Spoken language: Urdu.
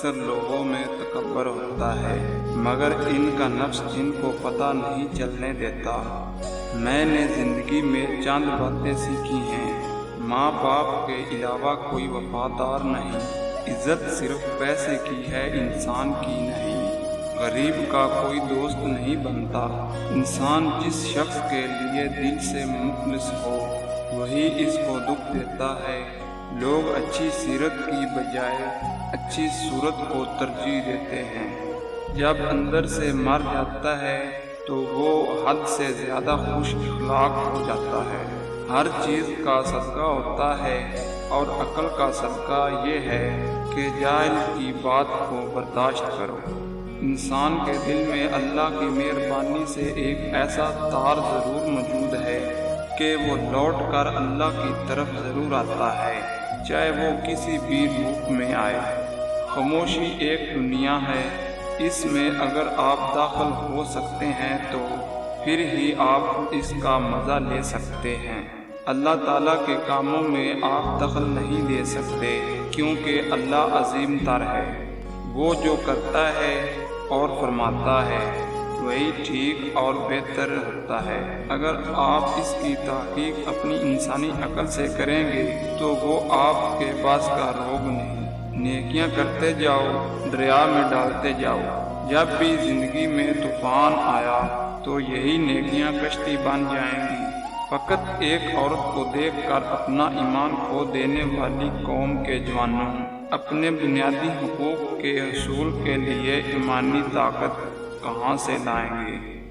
اکثر لوگوں میں تکبر ہوتا ہے، مگر ان کا نفس ان کو پتہ نہیں چلنے دیتا۔ میں نے زندگی میں چند باتیں سیکھی ہیں۔ ماں باپ کے علاوہ کوئی وفادار نہیں، عزت صرف پیسے کی ہے، انسان کی نہیں۔ غریب کا کوئی دوست نہیں بنتا، انسان جس شخص کے لیے دل سے مخلص ہو وہی اس کو دکھ دیتا ہے۔ لوگ اچھی سیرت کی بجائے اچھی صورت کو ترجیح دیتے ہیں۔ جب اندر سے مر جاتا ہے تو وہ حد سے زیادہ خوش اخلاق ہو جاتا ہے۔ ہر چیز کا صدقہ ہوتا ہے اور عقل کا صدقہ یہ ہے کہ جاہل کی بات کو برداشت کرو۔ انسان کے دل میں اللہ کی مہربانی سے ایک ایسا تار ضرور موجود ہے کہ وہ لوٹ کر اللہ کی طرف ضرور آتا ہے، چاہے وہ کسی بھی روپ میں آئے۔ خاموشی ایک دنیا ہے، اس میں اگر آپ داخل ہو سکتے ہیں تو پھر ہی آپ اس کا مزہ لے سکتے ہیں۔ اللہ تعالیٰ کے کاموں میں آپ دخل نہیں دے سکتے کیونکہ اللہ عظیم تر ہے۔ وہ جو کرتا ہے اور فرماتا ہے وہی ٹھیک اور بہتر ہوتا ہے۔ اگر آپ اس کی تحقیق اپنی انسانی عقل سے کریں گے تو وہ آپ کے پاس کا روگ نہیں۔ نیکیاں کرتے جاؤ، دریا میں ڈالتے جاؤ۔ جب بھی زندگی میں طوفان آیا تو یہی نیکیاں کشتی بن جائیں گی۔ فقط ایک عورت کو دیکھ کر اپنا ایمان کھو دینے والی قوم کے جوانوں اپنے بنیادی حقوق کے حصول کے لیے ایمانی طاقت کہاں سے لائیں گے؟